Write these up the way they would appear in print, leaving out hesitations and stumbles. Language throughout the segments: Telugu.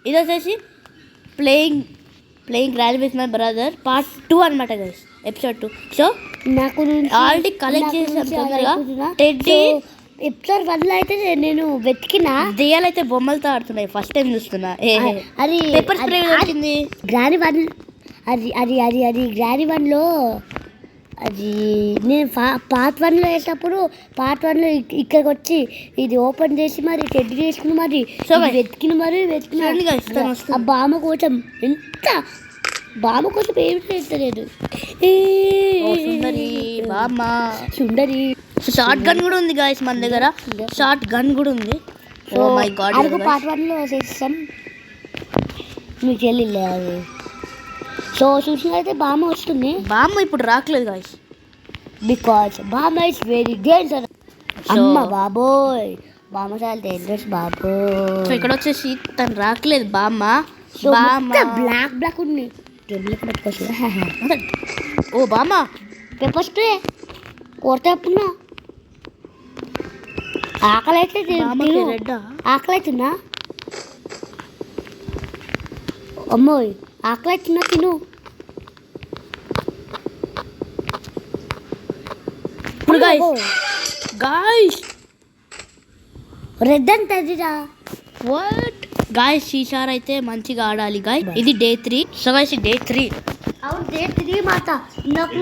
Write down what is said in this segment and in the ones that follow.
ఇది వచ్చేసి playing grand with my brother part 2 అనమాట గైస్, ఎపిసోడ్ 2. సో నాకు ఆల్రెడీ కలెక్ట్ చేసాం తొందరగా. టెడ్డీ ఎపిసోడ్ 1 అయితే నేను వెతికినా దెయ్యాలైతే బొమ్మలతో ఆడుతున్నాయి, ఫస్ట్ టైం చూస్తున్నా. అది పేపర్ స్ప్రే వచ్చింది. గ్రాని 1 అది గ్రాని 1లో అది నేను పార్ట్ 1లో వేసినప్పుడు పార్ట్ 1లో ఇక్కడికి వచ్చి ఇది ఓపెన్ చేసి మరి టెడ్డీ చేసుకుని మరి వెతికిన ఆ బామ్మ కోసం ఎంత బామ్మ కోసం ఏమి చేస్తలేదు. సుందరి షార్ట్ గన్ కూడా ఉంది గాయస్ మన దగ్గర, షార్ట్ గన్ కూడా ఉంది. ఓ మై గాడ్, అది పార్ట్ 1లో చేస్తాం మీకు వెళ్ళిలే అది. సో చూసినట్లయితే బామ్మ వస్తుంది. బామ్మ ఇప్పుడు రావట్లేదు గాయస్, బికాజ్ బామ్మ ఇస్ వెరీ డేంజర్. అమ్మ బాబోయ్, బామ్మ చాలా డేంజరస్ బాబోయ్. సో ఇక్కడ వచ్చేసి తను రావట్లేదు బామ్మ. బ్లాక్ ఉంది. ఓ బామ్మ పేపర్ స్ప్రే కొడతా. ఆకలి అయితే ఆకలి అవుతుందా? అమ్మోయ్ ఆకలి అవుతున్నా, తిను. గాయ్స్ రెడ్ అంటదిరా. వాట్ గాయ్స్, ఈసారి అయితే మంచిగా ఆడాలి గాయ్. ఇది డే 3. So guys day 3. అవును డే 3 మాట. నాకు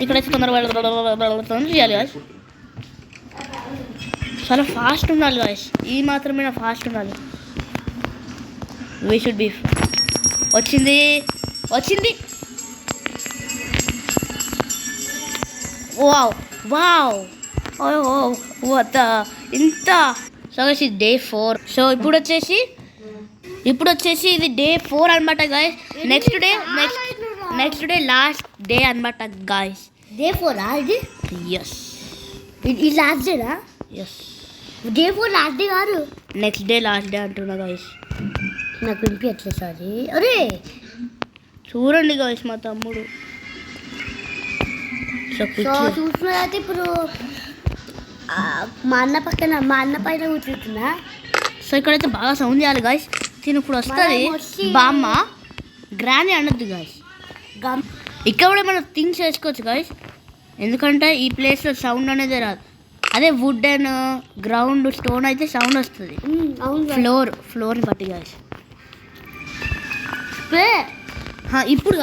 ఇక్కడైతే తొందరగా చేయాలి గాయ్స్, చాలా ఫాస్ట్ ఉండాలి గాయ్స్, ఈ మాత్రమే ఫాస్ట్ ఉండాలి. We should be. వచ్చింది వావ్ ఇంత. సో గైస్ ఇది డే 4. సో ఇప్పుడు వచ్చేసి ఇది డే 4 అనమాట guys. Next day last day అనమాట గాయస్. డే 4 ఇది? ఎస్, ఇది లాస్ట్ డేనా? ఎస్, డే 4 లాస్ట్ డే కాదు, నెక్స్ట్ డే లాస్ట్ డే అంటున్నా గాయస్. నాకు వినిపించట్లేదు సారీ. అరే చూడండి గాయస్ మా తమ్ముడు. సో చూసినట్లయితే ఇప్పుడు మా అన్న పైన కూర్చుంటున్నా. సో ఇక్కడైతే బాగా సౌండ్ చేయాలి గాయస్. తిను ఇప్పుడు వస్తుంది బామ్మ. గ్రాని అనొద్దు గాయస్, ఇక్కడ కూడా మనం థింగ్స్ వేసుకోవచ్చు గాయస్, ఎందుకంటే ఈ ప్లేస్లో సౌండ్ అనేది రాదు. అదే వుడ్ అండ్ గ్రౌండ్ స్టోన్ అయితే సౌండ్ వస్తుంది. ఫ్లోర్ని బట్టి గాయస్. ఇప్పుడు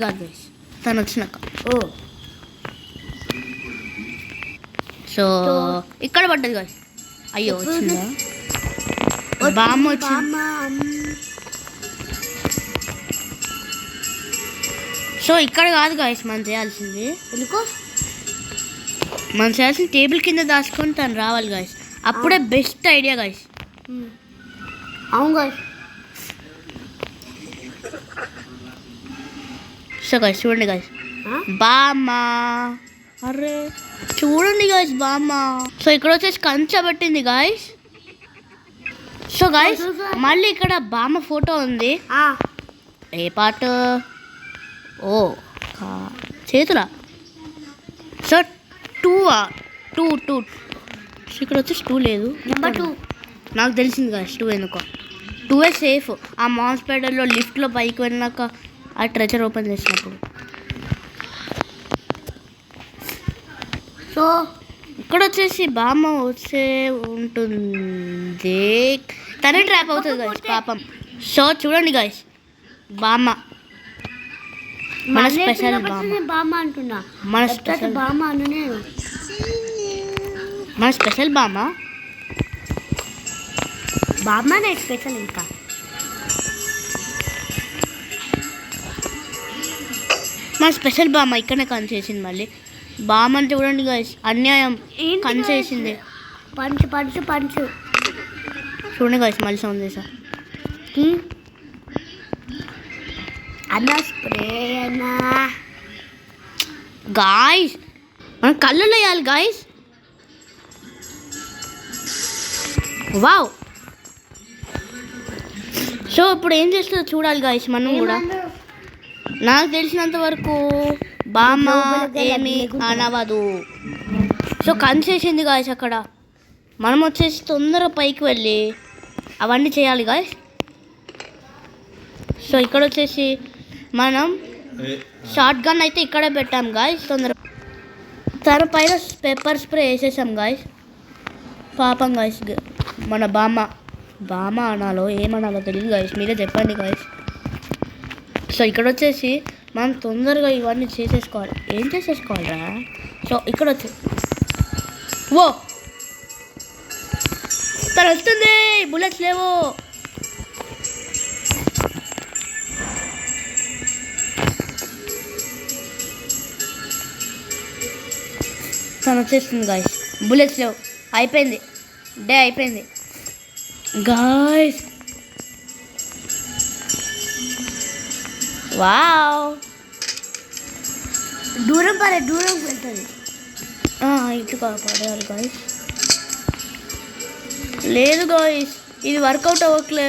కాదు గాయస్, తను వచ్చినాక. సో ఇక్కడ పడ్డది గాయస్. అయ్యో వచ్చిందా బామ్మ వచ్చింది. సో ఇక్కడ కాదు గాయస్ మనం చేయాల్సింది. మనం చేయాల్సింది టేబుల్ కింద దాచుకొని తను రావాలి గాయస్, అప్పుడే బెస్ట్ ఐడియా గాయస్. అవును గాయస్. సో గాయస్ చూడండి గాయస్ బామ్మ. అరే చూడండి గాయస్ బామ్మ. సో ఇక్కడ వచ్చేసి కంచె పెట్టింది గాయస్. సో గాయస్ మళ్ళీ ఇక్కడ బామ్మ ఫోటో ఉంది. ఏ పార్ట్? ఓ చేతులా. సో 2 ఇక్కడ వచ్చేసి 2 లేదు. నెంబర్ 2 నాకు తెలిసింది గాయస్ 2 ఎందుకో. 2 సేఫ్. ఆ మాన్స్పైడర్లో లిఫ్ట్లో పైకి వెళ్ళినాక ఆ ట్రెజర్ ఓపెన్ చేసినప్పుడు. సో ఇక్కడ వచ్చేసి బామ్మ వచ్చే ఉంటుంది, తనే ట్రాప్ అవుతుంది గాయస్ పాపం. సో చూడండి గాయస్ బామ్మ, మన స్పెషల్ బామ్మ అంటున్నా. మన స్పెషల్ బామ్మ అను నేను. మన స్పెషల్ బామ్మ బామ్మనే స్పెషల్. ఇంకా మన స్పెషల్ బామ్మ ఇక్కడనే కనిచేసింది. మళ్ళీ బామ్మ అంటే చూడండి గాయస్ అన్యాయం కనిచేసింది. పంచు చూడండి గాయస్ మళ్ళీ సౌండ్ చేసా. అన్న స్ప్రే అన్నా గాయస్, మనం కళ్ళలో వేయాలి గాయస్. వావ్. సో ఇప్పుడు ఏం చేస్తుందో చూడాలి గాయస్ మనం కూడా. నాకు తెలిసినంత వరకు బామ్మ ఏమి అనవదు. సో కన్సేసింది గాయస్ అక్కడ. మనం వచ్చేసి తొందరగా పైకి వెళ్ళి అవన్నీ చేయాలి గాయస్. సో ఇక్కడ వచ్చేసి మనం షార్ట్ గన్ అయితే ఇక్కడే పెట్టాం గాయస్. తన పైన పెప్పర్ స్ప్రే వేసేసాం గాయస్. పాపం గాయస్, మన బామ్మ అనాలో ఏమనాలో తెలియదు గాయస్, మీరే చెప్పండి గాయస్. సో ఇక్కడ వచ్చేసి మనం తొందరగా ఇవన్నీ చేసేసుకోవాలి. ఏం చేసేసుకోవాలరా? సో ఇక్కడ వచ్చి ఓ తను వస్తుంది, బుల్లెట్స్ లేవు. తను వచ్చేస్తుంది గాయస్, బుల్లెట్స్ లేవు, అయిపోయింది, డే అయిపోయింది గాయస్. వావ్, దూరం వెళ్తుంది. ఇటు పడేయాలి గాయస్. లేదు గాయస్, ఇది వర్కౌట్ అవ్వట్లే.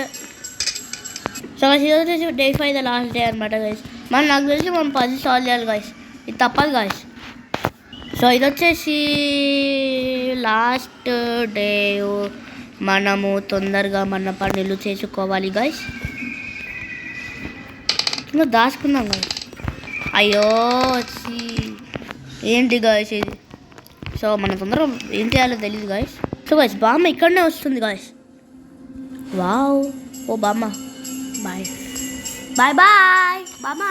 సో ఇది వచ్చేసి డే 5 లాస్ట్ డే అనమాట గాయస్. నాకు తెలిసి మనం 10 సాల్వ్ చేయాలి గాయస్, ఇది తప్పదు గాయస్. సో ఇది వచ్చేసి లాస్ట్ డే, మనము తొందరగా మన పనులు చేసుకోవాలి గాయస్. దాచుకుందాం గాయస్. అయ్యో వచ్చి ఏంటి గాయస్ ఇది? సో మన తొందరగా ఏం చేయాలో తెలియదు గాయస్. సో గాయస్ బామ్మ ఇక్కడనే వస్తుంది గాయస్. వావ్, ఓ బామ్మ బాయ్ బాయ్ బాయ్ బామ్మ.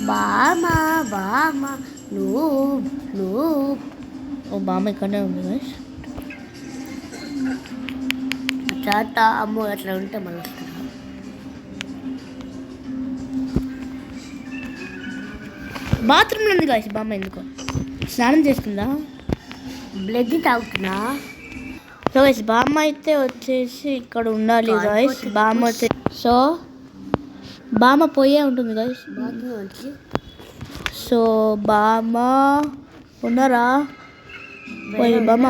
బామ్మ నువ్వు ఓ బామ్మ ఇక్కడనే ఉంది గాయస్. టాటా అమ్మో, అట్లా ఉంటే మళ్ళీ బాత్రూంలో ఉంది గాయస్ బామ్మ. ఎందుకో స్నానం చేస్తుందా, బ్లడ్ తాగుతున్నా. సో గాయస్ బామ్మ అయితే వచ్చేసి ఇక్కడ ఉండాలి గాయస్. బామ్మ వచ్చే సో బామ్మ పోయే ఉంటుంది గాయస్. సో బామ్మ ఉన్నారా? పోయి బామ్మ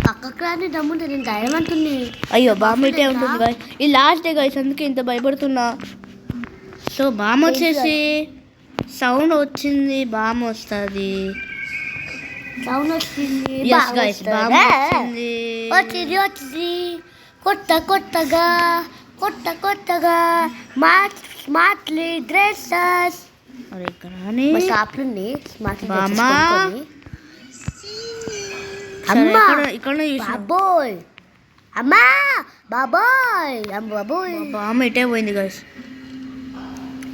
పక్కకు రాని దమ్ముంటే నేను దయమంటుంది. అయ్యో బామ్మ ఇటే ఉంటుంది గాయస్. ఈ లాస్ట్ డే గాయస్, అందుకే ఇంత భయపడుతున్నా. సో బామ్మ వచ్చేసి సౌండ్ వచ్చింది, బామ్మ వస్తుంది. సౌండ్ వచ్చింది, yes guys, బామ్మ వచ్చింది. కొత్తగా స్మార్ట్లీ డ్రెస్సెస్. అరే ఇక్కడ షాప్లుంది స్మార్ట్ బామ్మ. అమ్మా ఇక్కడ బాబోయ్, అమ్మా బాబోయ్, బామ్మ ఇటే పోయింది గాయస్.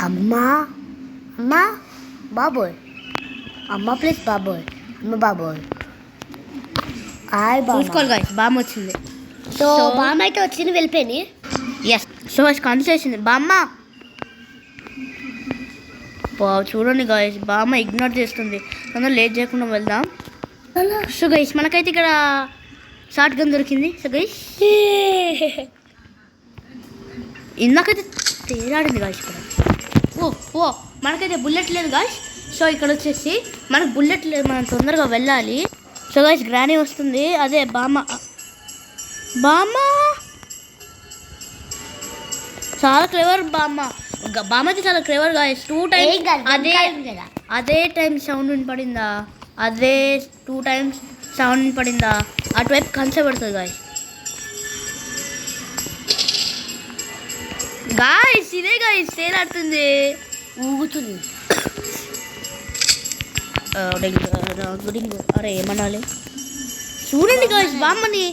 అమ్మా బాబోయ్, అమ్మ ప్లీజ్ బాబోయ్, అమ్మ బాబోయ్. చూసుకోవాలి గాయస్, బామ్మ వచ్చింది. సో బామ్మ అయితే వచ్చింది, వెళ్ళిపోయింది. ఎస్, సో కనిచేసింది బామ్మ. చూడండి గాయస్, బామ్మ ఇగ్నోర్ చేస్తుంది. తొందర లేట్ చేయకుండా వెళ్దాం. సో గైస్ మనకైతే ఇక్కడ షార్ట్ గన్ దొరికింది. సో గైస్ ఇందాకైతే తేలాడింది గాయస్ ఇక్కడ. ఓ మనకైతే బుల్లెట్ లేదు గాయస్. సో ఇక్కడ వచ్చేసి మనకు బుల్లెట్ లేదు, మనం తొందరగా వెళ్ళాలి. సో గైస్ గ్రానీ వస్తుంది, అదే బామ్మ చాలా క్లెవర్ బామ్మ అయితే చాలా క్లెవర్ గాయస్. 2 times అదే టైం సౌండ్ వినపడిందా, అదే 2 times సౌండ్ వినపడిందా, అటువైపు కంచె పడుతుంది గాయస్. ఇదే గాయస్ తేలాడుతుంది, ఊగుతుంది. అరే ఏమనాలి చూడండి గాయస్ బామ్మని.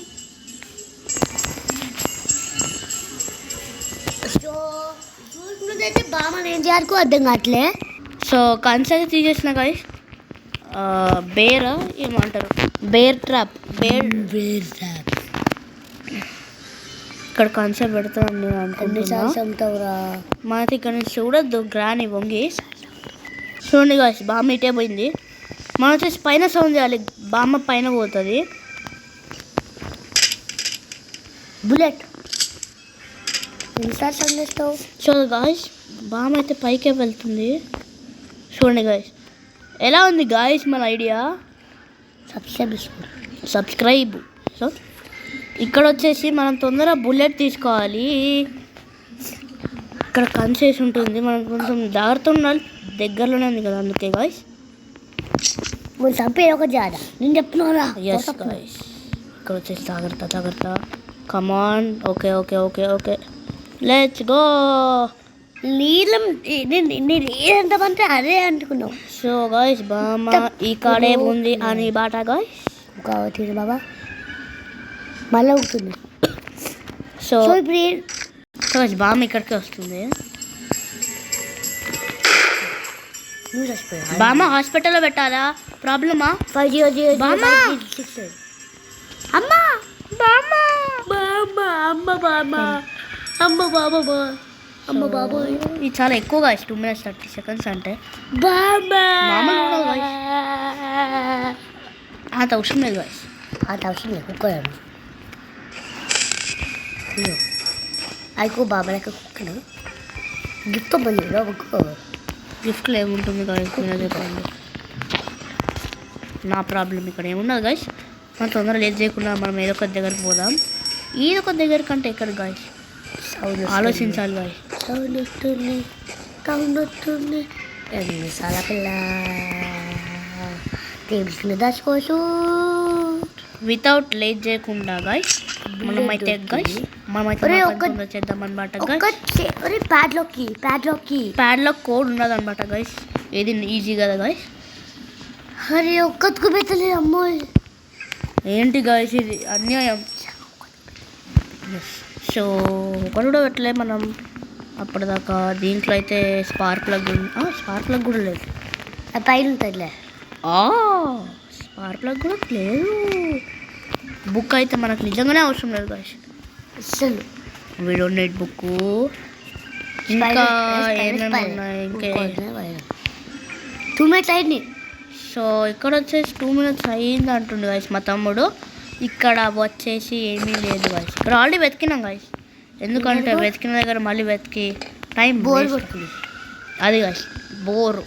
చూసుకుంటే బామ్మని ఏం చేయాలి అర్థం కావట్లే. సో కంచె తీసేసిన గాయస్. బేర్ ఏమంటారు, బేర్ ట్రాప్. ఇక్కడ కంచె పెడతాను నేను అనుకుంటున్నా. మనకి ఇక్కడ నుంచి చూడొద్దు, గ్రాని వంగి. చూడండి గాయస్ బామ్మ ఇటే పోయింది. మనం వచ్చేసి పైన సౌండ్ చేయాలి, బామ్మ పైన పోతుంది. బుల్లెట్ సౌండ్ చేస్తావు. సో గాయస్ బామ్మ అయితే పైకే వెళ్తుంది. చూడండి గాయస్ ఎలా ఉంది గాయస్ మన ఐడియా. సబ్స్క్రైబ్. సో ఇక్కడ వచ్చేసి మనం తొందరగా బుల్లెట్ తీసుకోవాలి. ఇక్కడ కన్సేసి ఉంటుంది, మనం కొంచెం జాగ్రత్త ఉండాలి, దగ్గరలోనే ఉంది కదా అందుకే గాయస్. చంపే ఒక జాడ నేను చెప్తున్నారా. ఎస్ గాయస్ ఇక్కడ వచ్చేసి జాగ్రత్త జాగ్రత్త. Come on. Okay okay okay okay let's go. నీళ్ళం నేను ఏదంటామంటే అదే అనుకున్నావు. సో గాయస్ బామ్మ ఈ కాడే ఉంది అని బాట గాయస్. కావచ్చు బాబా మళ్ళీ అవుతుంది. సో ఇప్పుడు గాయస్ బామ్మ ఇక్కడికి వస్తుంది. బామ్మ హాస్పిటల్లో పెట్టాలా? ప్రాబ్లమా? 5 బామ్మ అమ్మా బామ్మ బామ్మ అమ్మ బామ్మ అమ్మ బాబా అమ్మ బాబా. ఇది చాలా ఎక్కువ గాయస్ 2 minutes 30 seconds అంటే. బామ్మ అంత అవసరం లేదు గాయస్. అంత అవసరం లేదు కుక్కను. అయికో బాబా లెక్క కుక్కను గిఫ్ట్ బండి కుక్క. గిఫ్ట్లో ఏముంటుంది గాయస్ మీరు చెప్పండి. నా ప్రాబ్లం ఇక్కడ ఏమున్నది గాయస్. మనం తొందరగా లేట్ చేయకుండా మనం ఏదో ఒక దగ్గరికి పోదాం. ఏదో ఒక దగ్గర కంటే ఎక్కడ గాయస్ ఆలోచించాలి గాయస్. సౌండ్ వస్తుంది చాలా పిల్ల టేబుల్స్ని దాచుకోవచ్చు. వితౌట్ లేట్ చేయకుండా గాయస్ మనమైతే చేద్దాం అనమాట గాయస్. ప్యాడ్లాక్ కోడ్ ఉన్నది అనమాట గాయస్. ఏది ఈజీ కదా గాయస్. అరే ఒక్కతుకు పెట్టలేదు అమ్మో. ఏంటి గాయస్ ఇది అన్యాయం. సో ఒకటి కూడా పెట్టలే మనం అప్పటిదాకా. దీంట్లో అయితే స్పార్క్ ప్లగ్ కూడా లేదు. పైన ఉంటుందిలే. స్పార్క్ ప్లగ్ కూడా లేదు. బుక్ అయితే మనకు నిజంగానే అవసరం లేదు గాయస్ అసలు. వీడియో నెట్ బుక్ ఇంకా ఏమేమి ఉన్నాయి ఇంకా 2 minutes అయింది. సో ఇక్కడ వచ్చేసి 2 minutes అయ్యింది అంటుండే గాయస్ మా తమ్ముడు. ఇక్కడ వచ్చేసి ఏమీ లేదు గాయస్. ఇక్కడ ఆల్రెడీ వెతికినాం గాయస్. ఎందుకంటే వెతికిన దగ్గర మళ్ళీ వెతికి టైం బోర్ కొడుతుంది. అది గాయస్ బోర్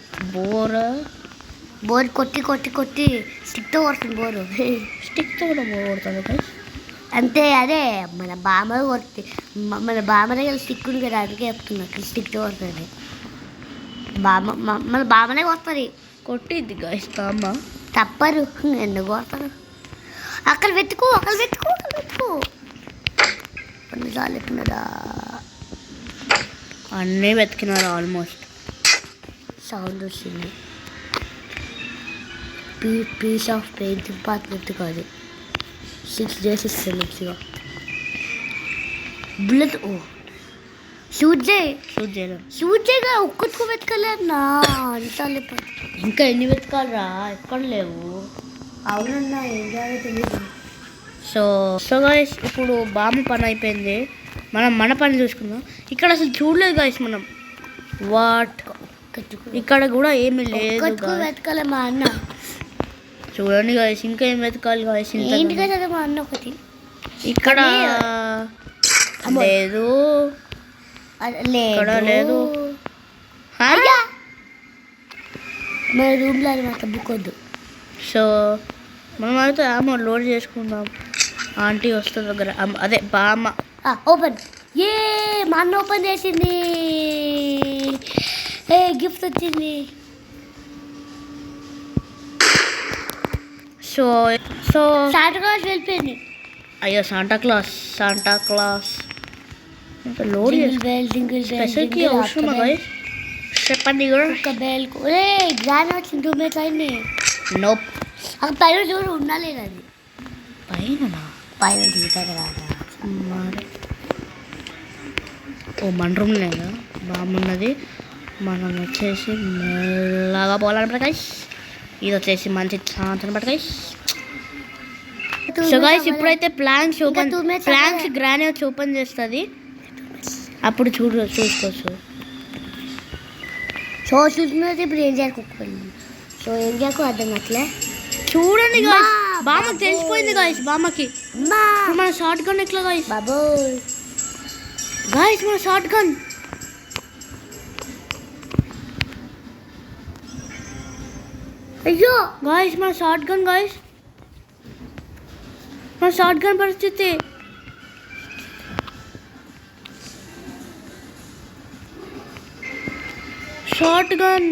కొట్టి స్టిక్తో కొడుతుంది బోరు. స్టిక్తో కూడా బోర్ కొడుతుంది గాయస్. అంతే అదే మన బామ్మ కొడుతుంది. మన బామ్మ దగ్గర స్టిక్ ఉంది కదా అందుకే చెప్తున్నా స్టిక్తో కొడుతుంది. మన బామ్మనే కొడుతుంది. కొట్టిద్ది గాయస్ బామ్మ. తప్పరు ఎందుకు కొడతారు. అక్కడ వెతుకు కొన్నిసార్లు ఎత్తున్నదా అన్నీ వెతికినారు ఆల్మోస్ట్. సౌండ్ వచ్చింది. పీస్ ఆఫ్ పెయింటింగ్ పార్ట్ వెతుకాలి. 6 days ఇస్తాను మంచిగా. బుల్లెట్ షూట్ చేయగా ఒక్కటికో వెతకలేదన్నా. ఇంకా ఎన్ని వెతకాలరా? ఎక్కడ లేవు. అవునన్నా ఏం చేయాలో తెలియదు. సో గాయస్ ఇప్పుడు బామ్మ పని అయిపోయింది. మనం మన పని చూసుకుందాం. ఇక్కడ అసలు చూడలేదు గాయస్ మనం. ఇక్కడ కూడా ఏమీ లేదు. వెతకాలి మా అన్న. చూడండి గాయస్ ఇంకా ఏం వెతకాలి గాయస్. ఏంటి కదా మా అన్న ఒకటి ఇక్కడ లేదు. ఇక్కడ లేదు. మన రూమ్లో అది మాత్రం బుక్ వద్దు. సో మనం అయితే లోడ్ చేసుకుందాం. ఆంటీ వస్తుంది దగ్గర అదే బామ్మ. ఓపెన్ మా అన్న ఓపెన్ చేసింది. గిఫ్ట్ వచ్చింది. సో శాంటా క్లాస్ వెళ్ళిపోయింది. అయ్యో శాంటా క్లాస్ లోడ్ స్పెషల్కి అవసరమా గాయస్ చెప్పండి కూడా. ఒక బెల్ గ్రాండ్ వచ్చింది 2 minutes అయింది. నోప్ అక్కడ పైన చూడు ఉన్నా లేదు. అది పైన దిగుతారు కదా. ఓ మన రూమ్ లేదా బాగున్నది. మనం వచ్చేసి మెల్లగా పోవాలన్నమాట గైస్. ఇది వచ్చేసి మంచి ఛాన్స్ అనమాట గైస్. సో గైస్ ఇప్పుడైతే ప్లాంక్స్ గ్రానీ వచ్చి ఓపెన్ చేస్తుంది. అప్పుడు చూసుకోవచ్చు. సో చూసుకున్నది ఇప్పుడు ఏం చేయకు. సో ఏం చేయకు అర్థం అట్లే చూడండి గాయస్. బామ్మకి తెలిసిపోయింది గాయస్. బామ్మకి మన షార్ట్ గన్ ఎట్లా గాయస్. బాబోయ్ గాయస్ మన షార్ట్ గన్. అయ్యో గాయస్ మన షార్ట్ గన్ గాయస్. మన షార్ట్ గన్ పరిస్థితి. Short gun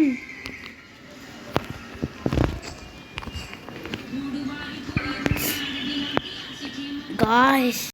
guys